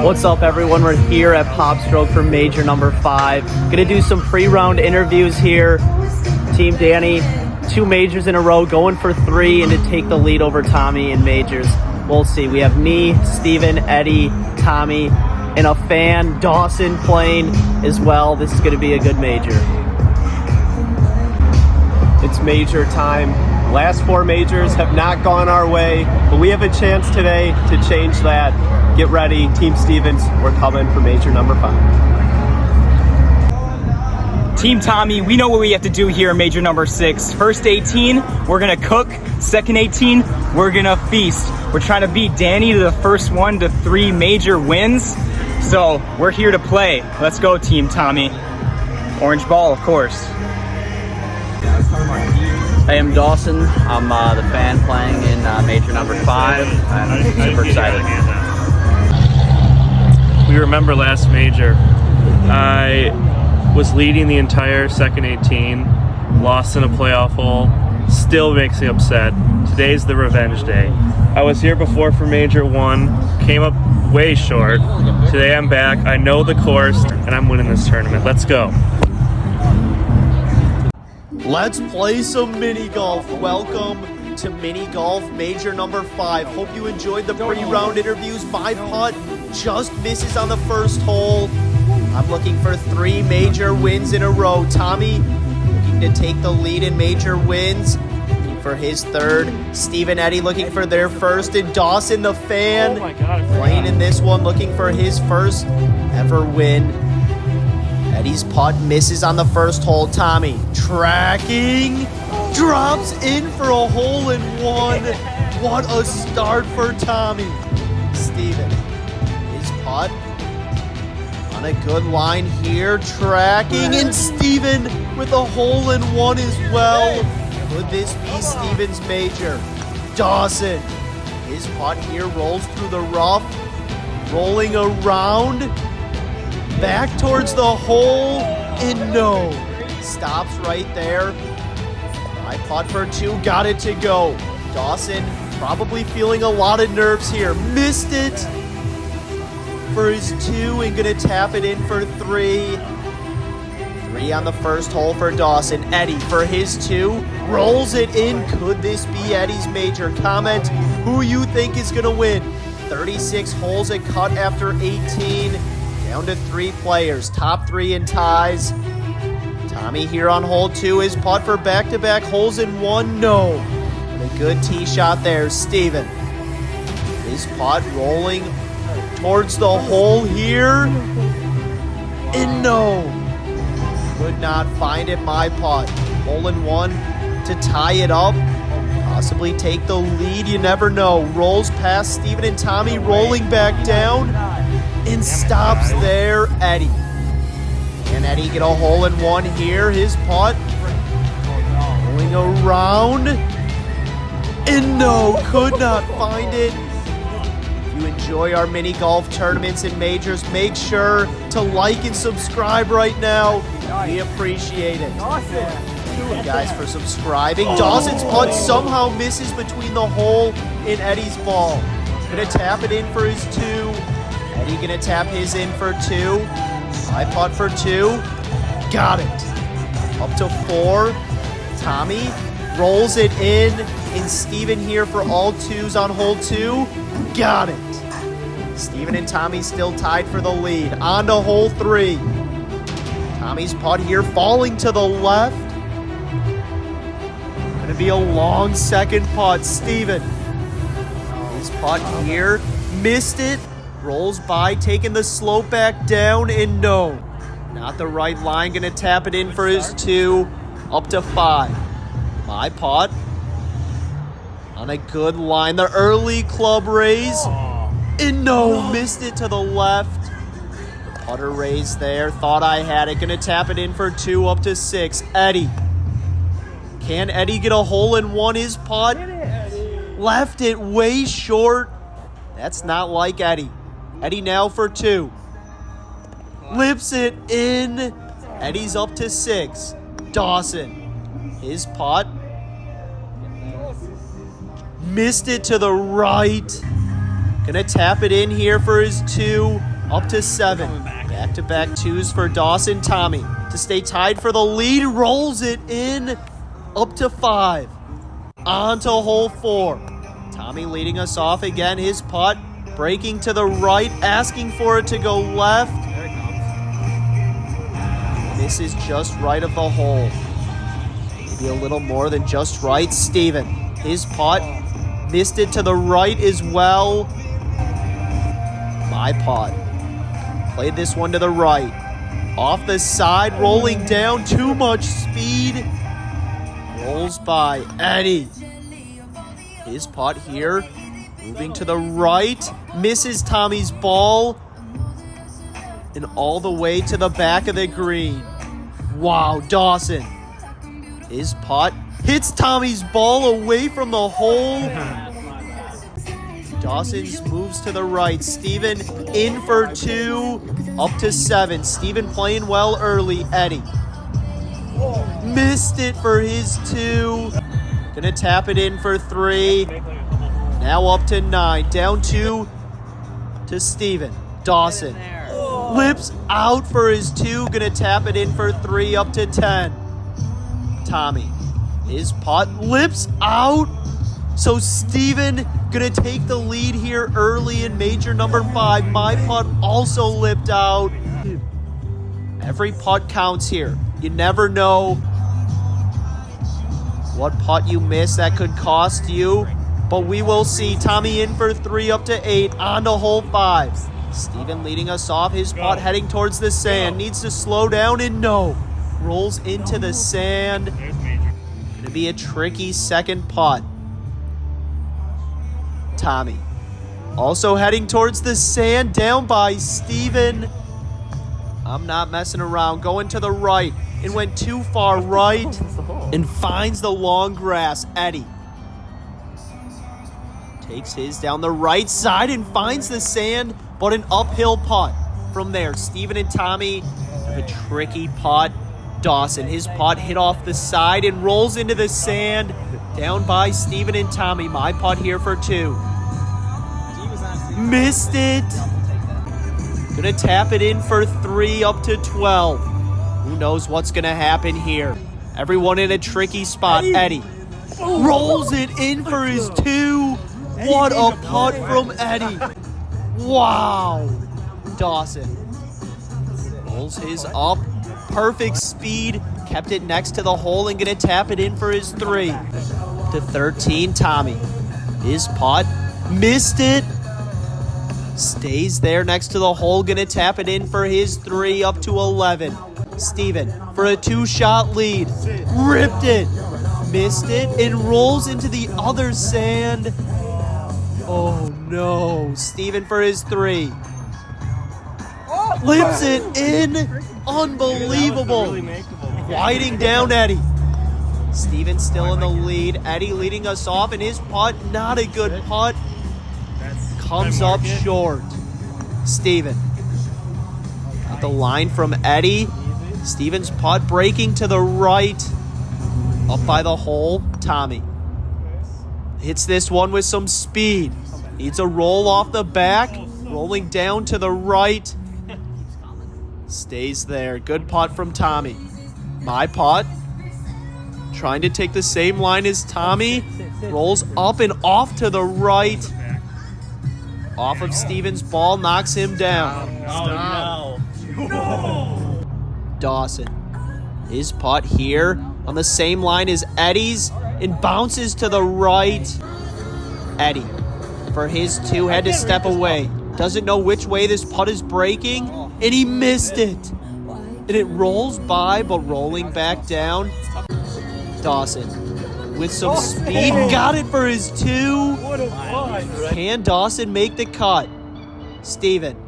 What's up, everyone? We're here at Popstroke for major number 5. Gonna do some pre-round interviews here. Team Danny, 2 majors in a row, going for 3 and to take the lead over Tommy in majors. We'll see. We have me, Steven, Eddie, Tommy, and a fan, Dawson, playing as well. This is gonna be a good major. It's major time. Last 4 majors have not gone our way, but we have a chance today to change that. Get ready, Team Stevens, we're coming for major number 5. Team Tommy, we know what we have to do here in major number 6. First 18, we're gonna cook. Second 18, we're gonna feast. We're trying to beat Danny to the first 1 to 3 major wins. So we're here to play. Let's go, Team Tommy. Orange ball, of course. Hey, I'm Dawson. I'm the fan playing in major number 5, and I'm super excited. We remember last major. I was leading the entire second 18, lost in a playoff hole, still makes me upset. Today's the revenge day. I was here before for major 1, came up way short. Today I'm back, I know the course, and I'm winning this tournament. Let's go. Let's play some mini golf. Welcome to mini golf major number 5. Hope you enjoyed the pre-round interviews. My putt just misses on the first hole. I'm looking for 3 major wins in a row. Tommy looking to take the lead in major wins, looking for his 3rd. Steve and Eddie looking for their 1st, and Dawson the fan playing in this one, looking for his 1st ever win. Eddie's putt misses on the first hole. Tommy tracking, drops in for a hole-in-one. What a start for Tommy. Steven, his putt on a good line here, tracking, and Steven with a hole-in-one as well. Could this be Steven's major? Dawson, his putt here rolls through the rough, rolling around, back towards the hole, and no. Stops right there. My putt for 2, got it to go. Dawson probably feeling a lot of nerves here. Missed it for his 2 and gonna tap it in for 3. 3 on the first hole for Dawson. Eddie for his 2, rolls it in. Could this be Eddie's major? Comment who you think is gonna win. 36 holes at cut after 18. Down to 3 players, top 3 in ties. Tommy here on hole 2, his putt for back-to-back holes in 1, no. And a good tee shot there, Steven. His putt rolling towards the hole here, and no. Could not find it, my putt. Hole in 1 to tie it up, possibly take the lead, you never know. Rolls past Steven and Tommy, rolling back down, and stops there, Eddie. Can Eddie get a hole-in-one here? His putt going around, and no, could not find it. If you enjoy our mini golf tournaments and majors, make sure to like and subscribe right now. We appreciate it. Thank you guys for subscribing. Dawson's putt somehow misses between the hole and Eddie's ball. Gonna tap it in for his 2. Eddie gonna tap his in for 2. I putt for 2. Got it. Up to 4. Tommy rolls it in. And Steven here for all 2s on hole 2. Got it. Steven and Tommy still tied for the lead. On to hole 3. Tommy's putt here falling to the left. Gonna be a long second putt. Steven. His putt here. Missed it. Rolls by, taking the slope back down, and no. Not the right line, gonna tap it in for his 2, up to 5. My putt on a good line, the early club raise, and no, missed it to the left. The putter raise there, thought I had it, gonna tap it in for 2, up to 6. Eddie. Can Eddie get a hole-in-one? His putt left it way short. That's not like Eddie. Eddie now for 2. Lips it in. Eddie's up to 6. Dawson. His putt. Missed it to the right. Gonna tap it in here for his 2. up to 7. Back-to-back 2s for Dawson. Tommy to stay tied for the lead, rolls it in, up to 5. On to hole 4. Tommy leading us off again. His putt breaking to the right, asking for it to go left. This is just right of the hole. Maybe a little more than just right. Steven, his putt, missed it to the right as well. My putt. Played this one to the right. Off the side, rolling down, too much speed. Rolls by Eddie. His putt here, moving to the right, misses Tommy's ball, and all the way to the back of the green. Wow, Dawson. His putt hits Tommy's ball away from the hole. Dawson's moves to the right. Steven in for 2, up to 7. Steven playing well early. Eddie missed it for his 2. Gonna tap it in for 3. Now up to 9. Down 2 to Steven. Dawson lips out for his 2. Gonna tap it in for 3. Up to 10. Tommy. His putt lips out. So Steven gonna take the lead here early in major number 5. My putt also lipped out. Every putt counts here. You never know what putt you miss that could cost you, but we will see. Tommy in for 3, up to 8. On to hole 5. Steven leading us off. His putt heading towards the sand. Needs to slow down, and no. Rolls into the sand. Gonna be a tricky second putt. Tommy also heading towards the sand, down by Steven. I'm not messing around. Going to the right. It went too far right and finds the long grass. Eddie takes his down the right side and finds the sand, but an uphill putt from there. Steven and Tommy have a tricky putt. Dawson, his putt hit off the side and rolls into the sand, down by Steven and Tommy. My putt here for 2. Missed it. Gonna tap it in for 3, up to 12. Who knows what's gonna happen here? Everyone in a tricky spot. Eddie rolls it in for his 2. What a putt from Eddie. Wow. Dawson rolls his up. Perfect speed. Kept it next to the hole and gonna tap it in for his 3. To 13, Tommy. His putt. Missed it. Stays there next to the hole. Gonna tap it in for his 3, up to 11. Steven for a 2-shot lead. Ripped it. Missed it and rolls into the other sand. Oh no. Steven for his 3. Lips it in. Unbelievable. Winding down Eddie. Steven still in the lead. Eddie leading us off, and his putt, not a good putt. Comes up short. Steven. Got the line from Eddie. Steven's putt breaking to the right. Up by the hole. Tommy hits this one with some speed. Needs a roll off the back. Rolling down to the right. Stays there. Good putt from Tommy. My putt. Trying to take the same line as Tommy. Rolls up and off to the right. Off of Steven's ball. Knocks him down. Oh, no. Dawson. His putt here on the same line as Eddie's. And bounces to the right. Eddie, for his 2, had to step away. Doesn't know which way this putt is breaking. And he missed it. And it rolls by, but rolling back down. Dawson with some speed. Got it for his 2. Can Dawson make the cut? Steven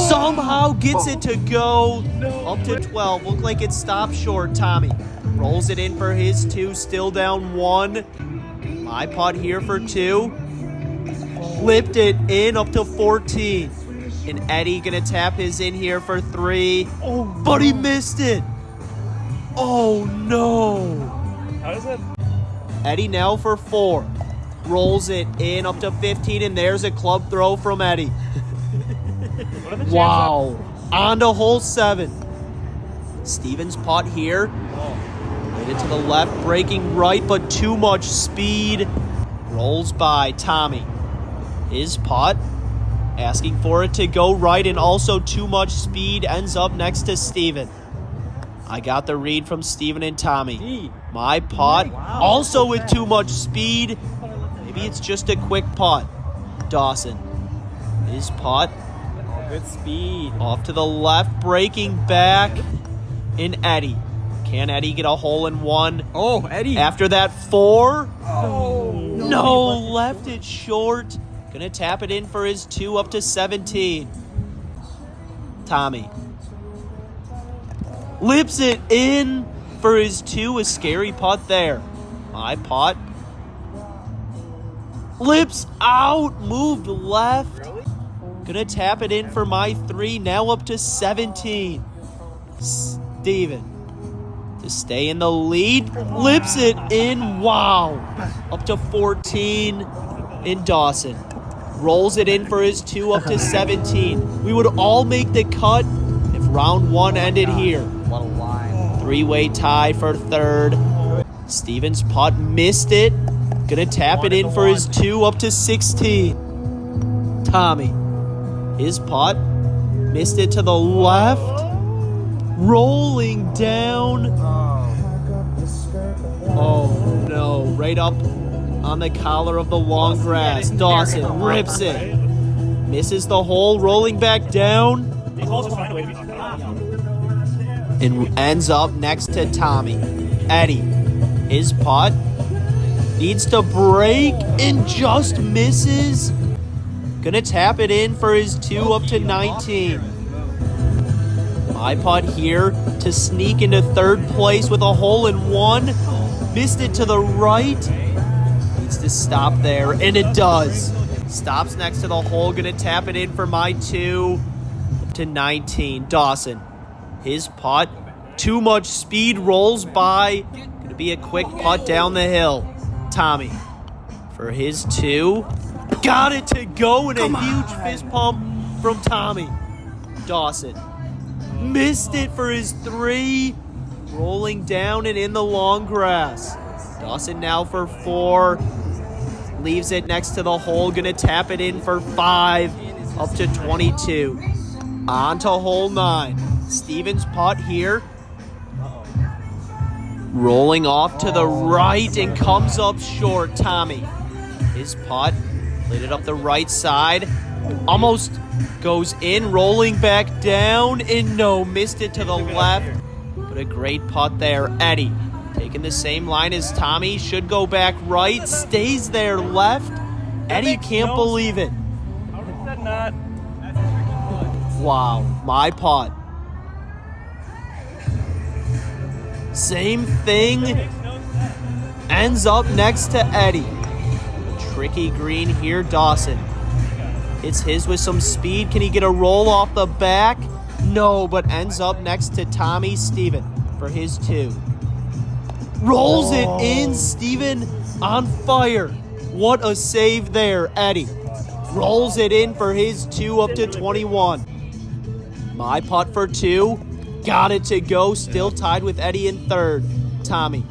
somehow gets it to go. Up to 12. Looked like it stopped short. Tommy rolls it in for his 2. Still down 1. My putt here for 2. Flipped it in, up to 14. And Eddie gonna tap his in here for 3. But he missed it. Oh no. How does that? Eddie now for 4. Rolls it in, up to 15, and there's a club throw from Eddie. Wow. On to hole 7. Stevens' putt here. Laid it to the left, breaking right, but too much speed. Rolls by Tommy. His putt, asking for it to go right, and also too much speed, ends up next to Steven. I got the read from Steven and Tommy. My putt, also with too much speed. Maybe it's just a quick putt. Dawson. His putt. Good speed. Off to the left, breaking back. In Eddie. Can Eddie get a hole in one? Oh, Eddie. After that, 4. Oh. No, left it short. Gonna tap it in for his 2 up to 17. Tommy. Lips it in for his 2. A scary putt there. My putt. Lips out. Moved left. Gonna tap it in for my 3. Now up to 17. Steven. To stay in the lead. Lips it in. Wow. Up to 14 in Dawson. Rolls it in for his 2 up to 17. We would all make the cut if round 1 ended here. What a line. 3-way tie for 3rd. Stevens' putt missed it. Gonna tap it in for his 2 up to 16. Tommy. His putt missed it to the left. Rolling down. Oh no, right up on the collar of the long grass. Dawson rips it. Misses the hole, rolling back down. And ends up next to Tommy. Eddie. His putt needs to break and just misses. Gonna tap it in for his 2 up to 19. My putt here to sneak into 3rd place with a hole in 1. Missed it to the right. Needs to stop there, and it does. Stops next to the hole. Gonna tap it in for my 2 up to 19. Dawson. His putt. Too much speed, rolls by. Gonna be a quick putt down the hill. Tommy. For his 2. Got it to go, and a huge fist pump from Tommy. Dawson. Missed it for his 3. Rolling down and in the long grass. Dawson now for 4. Leaves it next to the hole. Gonna tap it in for 5. Up to 22. On to hole 9. Stevens' putt here. Rolling off to the right and comes up short. Tommy. His putt. Laid it up the right side. Almost goes in, rolling back down, and no, missed it to the left. But a great putt there. Eddie, taking the same line as Tommy, should go back right, stays there left. Eddie can't believe it. Wow, my putt. Same thing. Ends up next to Eddie. Tricky green here, Dawson. It's his with some speed. Can he get a roll off the back? No, but ends up next to Tommy. Steven for his 2. Rolls it in. Steven on fire. What a save there, Eddie. Rolls it in for his 2 up to 21. My putt for 2. Got it to go. Still tied with Eddie in 3rd. Tommy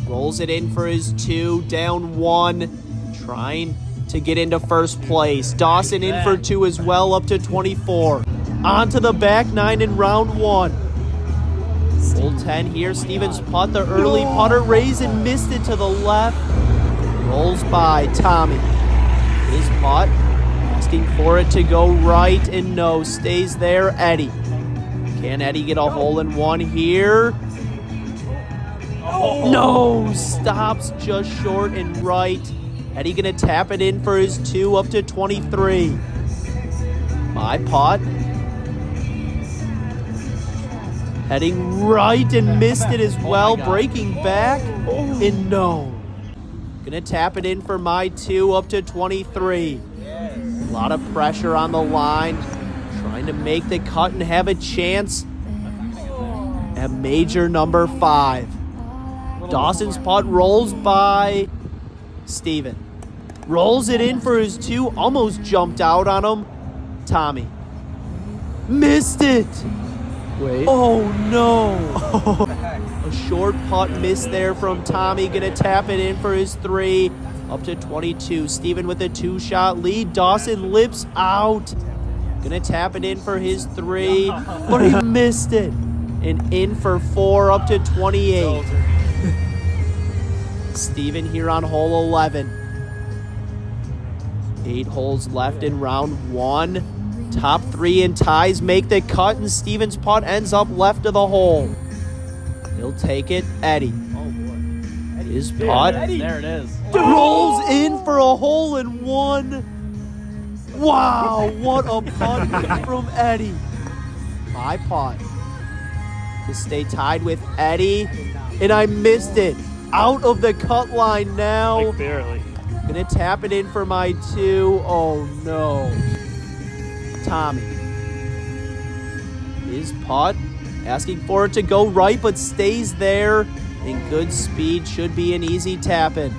rolls it in for his 2. Down 1. Trying to get into 1st place. Dawson in for 2 as well, up to 24. On to the back 9 in round 1. Hole 10 here. Stevens' putt, the early putter, raised and missed it to the left. Rolls by Tommy. His putt, asking for it to go right, and no, stays there. Eddie. Can Eddie get a hole in 1 here? No, stops just short and right. Eddie gonna tap it in for his 2 up to 23. My putt. Heading right and missed it as well. Breaking back. And no. Gonna tap it in for my 2 up to 23. A lot of pressure on the line. Trying to make the cut and have a chance at major number 5. Dawson's putt rolls by Steven. Rolls it in for his 2. Almost jumped out on him. Tommy. Missed it. Wait. Oh no. A short putt missed there from Tommy. Gonna tap it in for his 3. Up to 22. Steven with a 2-shot lead. Dawson lips out. Gonna tap it in for his 3. But he missed it. And in for 4 up to 28. Steven here on hole 11. 8 holes left in round 1. Top 3 and ties make the cut, and Steven's putt ends up left of the hole. He'll take it. Eddie. His putt There it is. rolls in for a hole in 1. Wow, what a putt from Eddie. My putt to stay tied with Eddie, and I missed it. Out of the cut line now. Like barely. Gonna tap it in for my 2. Oh no. Tommy. His putt, asking for it to go right, but stays there. In good speed, should be an easy tap in.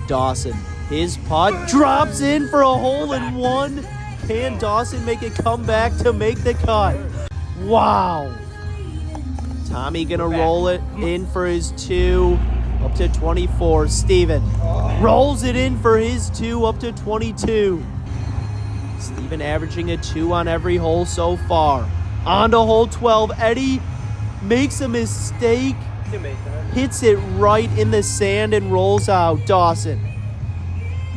Dawson. His putt drops in for a hole in 1. Can Dawson make a comeback to make the cut? Wow. Tommy gonna roll it in for his 2, up to 24. Steven rolls it in for his 2, up to 22. Steven averaging a 2 on every hole so far. On to hole 12. Eddie makes a mistake, hits it right in the sand and rolls out. Dawson.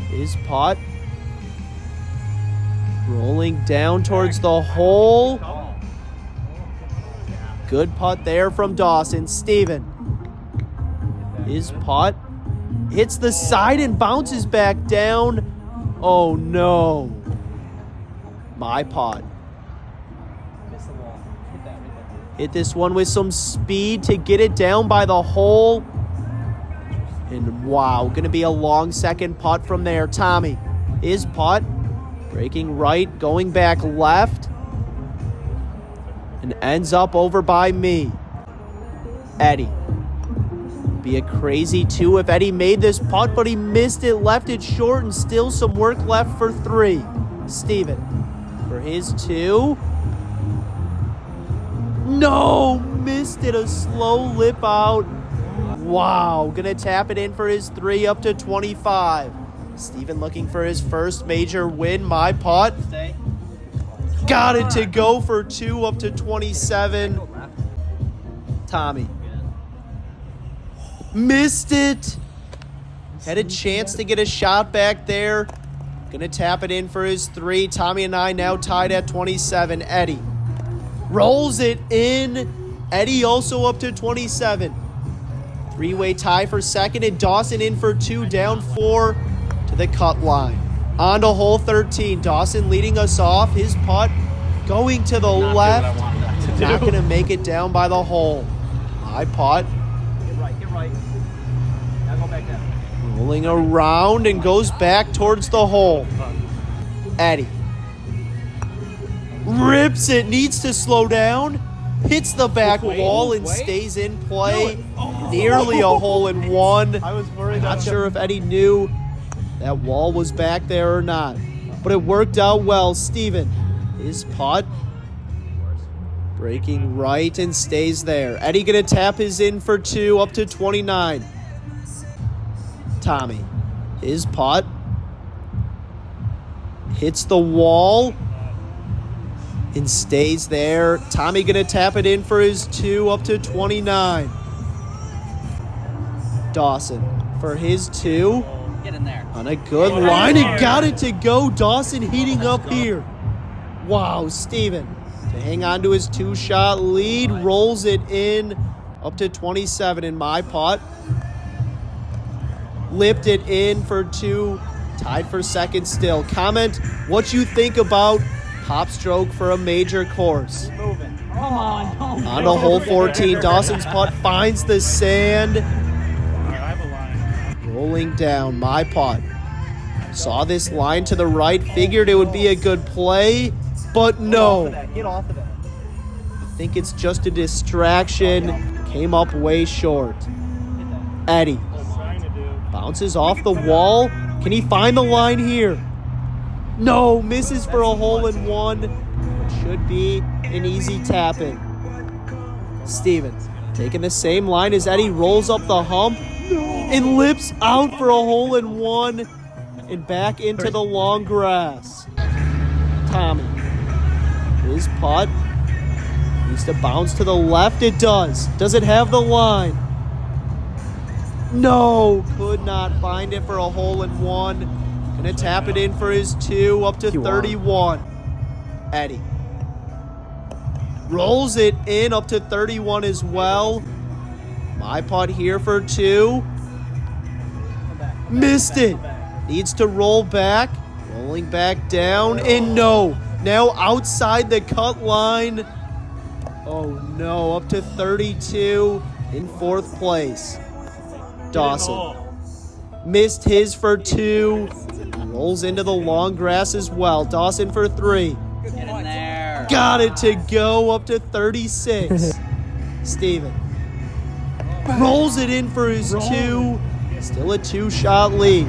His putt rolling down towards the hole. Good putt there from Dawson. Steven. His putt hits the side and bounces back down. Oh no. My putt. Hit this one with some speed to get it down by the hole. And wow, gonna be a long second putt from there. Tommy. His putt breaking right, going back left, and ends up over by me. Eddie. Be a crazy 2 if Eddie made this putt, but he missed it, left it short, and still some work left for 3. Steven for his 2. No, missed it, a slow lip out. Wow, gonna tap it in for his 3, up to 25. Steven looking for his first major win. My putt. Got it to go for 2, up to 27. Tommy. Missed it. Had a chance to get a shot back there. Gonna tap it in for his 3. Tommy and I now tied at 27. Eddie rolls it in. Eddie also up to 27. 3-way tie for second, and Dawson in for 2, down 4 to the cut line. On to hole 13. Dawson leading us off. His putt going to the left. Not going to make it down by the hole. My putt. Get right. Now go back down. Rolling around and goes back towards the hole. Eddie. Rips it. Needs to slow down. Hits the back wall and stays in play. Nearly a hole in 1. I was worried. Not sure if Eddie knew that wall was back there or not, but it worked out well. Steven, his putt breaking right and stays there. Eddie gonna tap his in for 2, up to 29. Tommy, his putt hits the wall and stays there. Tommy gonna tap it in for his 2, up to 29. Dawson for his 2. Get in there. On a good line and got it to go. Dawson heating up here. Wow, Steven to hang on to his 2-shot lead. Rolls it in up to 27 in my putt. Lipped it in for 2. Tied for second still. Comment what you think about Popstroke for a major course. Moving. Come on. On to hole 14. Dawson's putt finds the sand. Rolling down. My putt. Saw this line to the right. Figured it would be a good play. But no. Get off of that. I think it's just a distraction. Came up way short. Eddie. Bounces off the wall. Can he find the line here? No, misses for a hole-in-one. Should be an easy tap-in. Steven taking the same line as Eddie, rolls up the hump and lips out for a hole-in-one and back into the long grass. Tommy, his putt needs to bounce to the left. It does. Does it have the line? No, could not find it for a hole-in-one. Gonna tap it in for his 2 up to 31. Eddie rolls it in up to 31 as well. My putt here for 2. Missed it. Needs to roll back. Rolling back down. And no. Now outside the cut line. Oh no. Up to 32 in 4th place. Dawson missed his for 2. Rolls into the long grass as well. Dawson for 3. Get in there. Got it to go up to 36. Steven rolls it in for his 2. Still a 2-shot lead.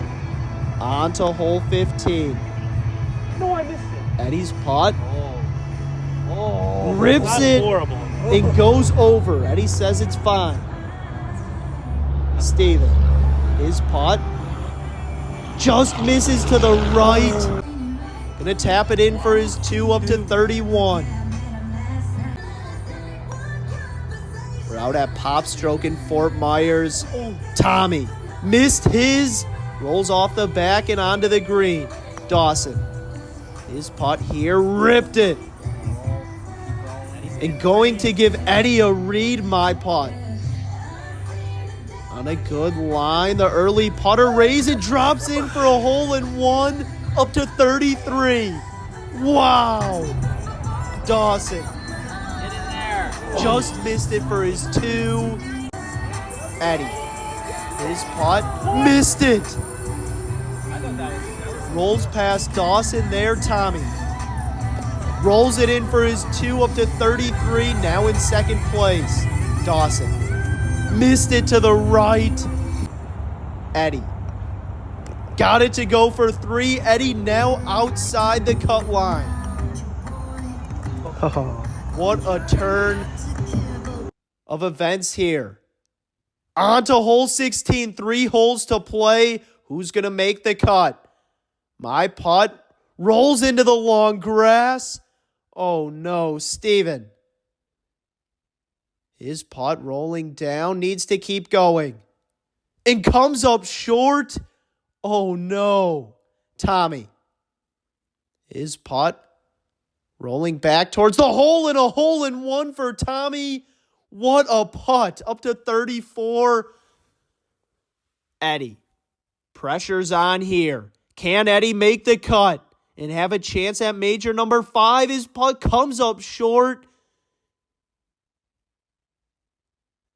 On to hole 15. No, I missed it. Eddie's putt. Oh. Rips That's it horrible. and goes over. Eddie says it's fine. Steven, his putt just misses to the right. Gonna tap it in for his 2 up to 31. We're out at Popstroke in Fort Myers. Tommy missed his. Rolls off the back and onto the green. Dawson, his putt here, ripped it. And going to give Eddie a read, my putt. On a good line, the early putter raise, it drops in for a hole-in-one up to 33. Wow. Dawson just missed it for his 2. Eddie, his putt, missed it. Rolls past Dawson there, Tommy. Rolls it in for his 2 up to 33, now in 2nd place. Dawson missed it to the right. Eddie got it to go for 3. Eddie now outside the cut line. What a turn of events here. On to hole 16, 3 holes to play. Who's going to make the cut? My putt rolls into the long grass. Oh no, Steven. His putt rolling down, needs to keep going. And comes up short. Oh no. Tommy. His putt rolling back towards the hole, and a hole-in-one for Tommy. What a putt. Up to 34. Eddie. Pressure's on here. Can Eddie make the cut and have a chance at major number 5? His putt comes up short.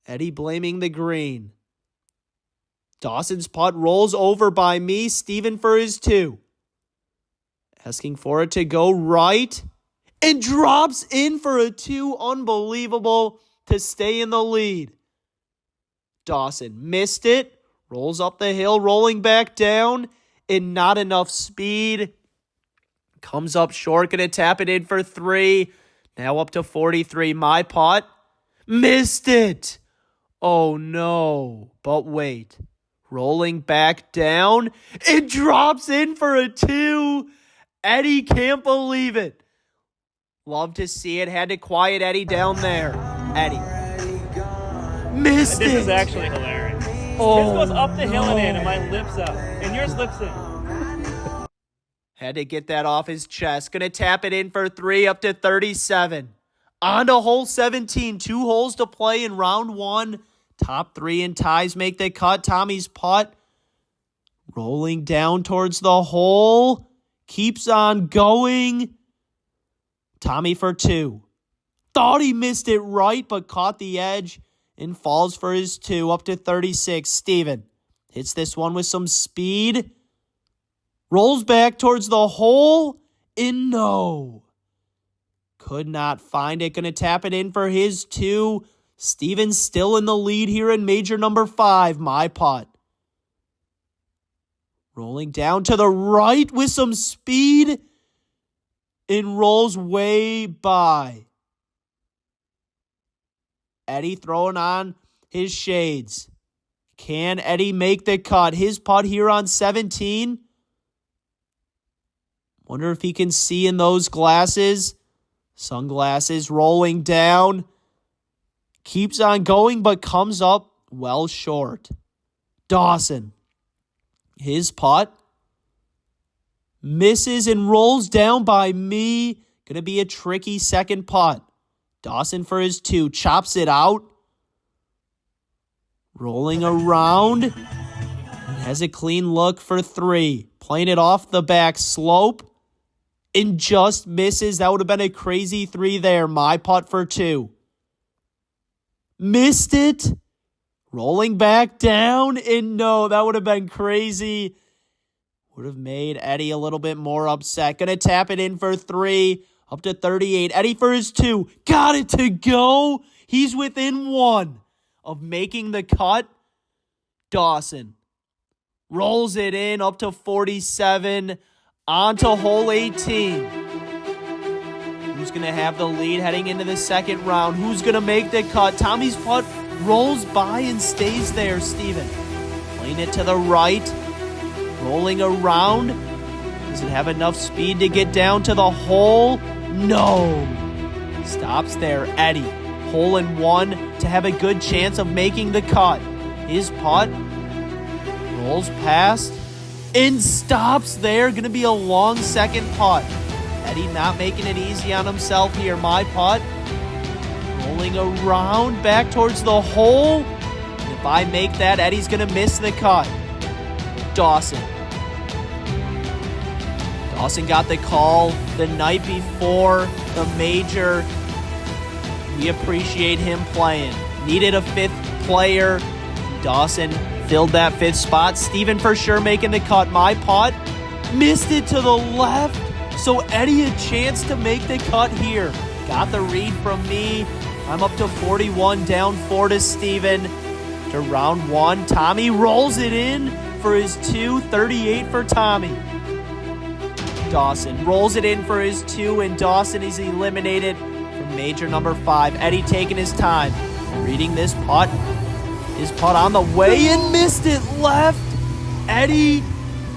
Eddie blaming the green. Dawson's putt rolls over by me. Steven for his 2. Asking for it to go right. And drops in for a 2. Unbelievable to stay in the lead. Dawson missed it. Rolls up the hill, rolling back down. And not enough speed. Comes up short. Going to tap it in for 3. Now up to 43. My putt. Missed it. Oh no. But wait. Rolling back down. It drops in for a 2. Eddie can't believe it. Love to see it. Had to quiet Eddie down there. Eddie. Missed it. This is actually hilarious. Oh, His goes up the hill and in, and mine lips up. And yours lips in. Had to get that off his chest. Gonna tap it in for 3 up to 37. On to hole 17. 2 holes to play in round 1. Top 3 and ties make the cut. Tommy's putt. Rolling down towards the hole. Keeps on going. Tommy for 2. Thought he missed it right, but caught the edge. And falls for his 2 up to 36. Steven hits this one with some speed. Rolls back towards the hole. And no. Could not find it. Gonna tap it in for his 2. Steven's still in the lead here in major number 5. My putt. Rolling down to the right with some speed. And rolls way by. Eddie throwing on his shades. Can Eddie make the cut? His putt here on 17. Wonder if he can see in those glasses. Sunglasses rolling down. Keeps on going, but comes up well short. Dawson. His putt. Misses and rolls down by me. Gonna be a tricky second putt. Dawson for his 2. Chops it out. Rolling around. Has a clean look for 3. Playing it off the back slope. And just misses. That would have been a crazy 3 there. My putt for 2. Missed it. Rolling back down. And no, that would have been crazy. Would have made Eddie a little bit more upset. Gonna tap it in for 3. Up to 38. Eddie for his 2. Got it to go. He's within 1 of making the cut. Dawson rolls it in up to 47. On to hole 18. Who's going to have the lead heading into the second round? Who's going to make the cut? Tommy's putt rolls by and stays there, Steven. Playing it to the right. Rolling around. Does it have enough speed to get down to the hole? No. Stops there. Eddie. Hole in 1 to have a good chance of making the cut. His putt rolls past and stops there. Going to be a long second putt. Eddie not making it easy on himself here. My putt. Rolling around back towards the hole. And if I make that, Eddie's going to miss the cut. Dawson. Dawson got the call the night before the major. We appreciate him playing. Needed a 5th player. Dawson filled that 5th spot. Steven for sure making the cut. My putt. Missed it to the left. So Eddie a chance to make the cut here. Got the read from me. I'm up to 41, down 4 to Steven. To round 1. Tommy rolls it in for his 2. 38 for Tommy. Dawson rolls it in for his 2, and Dawson is eliminated from major number 5. Eddie taking his time. Reading this putt. His putt on the way and missed it left. Eddie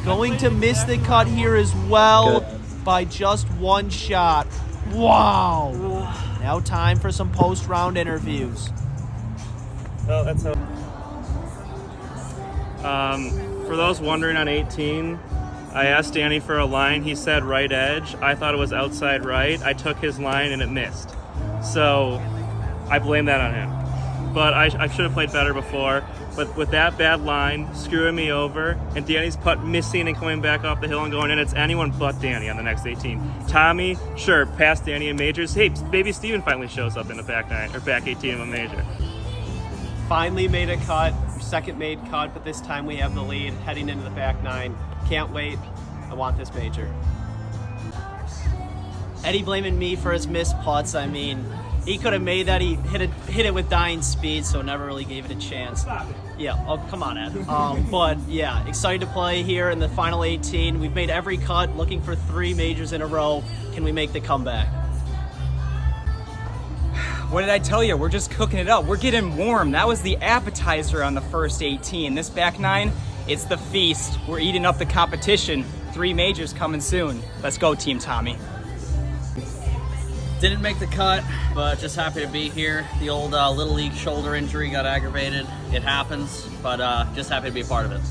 going to miss the cut here as well by just 1 shot. Wow. Now time for some post-round interviews. Well, that's how. For those wondering on 18, I asked Danny for a line. He said right edge. I thought it was outside right. I took his line and it missed. So I blame that on him. But I should have played better before. But with that bad line screwing me over and Danny's putt missing and coming back off the hill and going in, it's anyone but Danny on the next 18. Tommy, sure, past Danny in majors. Hey, baby Steven finally shows up in the back 9 or back 18 of a major. Finally made a cut. Second made cut, but this time we have the lead heading into the back 9. Can't wait. I want this major. Eddie blaming me for his missed putts. I mean, he could have made that. He hit it with dying speed, so never really gave it a chance. Yeah, oh, come on, Ed. But yeah, excited to play here in the final 18. We've made every cut, looking for 3 majors in a row. Can we make the comeback? What did I tell you? We're just cooking it up. We're getting warm. That was the appetizer on the first 18. This back 9, it's the feast. We're eating up the competition. 3 majors coming soon. Let's go, Team Tommy. Didn't make the cut, but just happy to be here. The old Little League shoulder injury got aggravated. It happens, but just happy to be a part of it.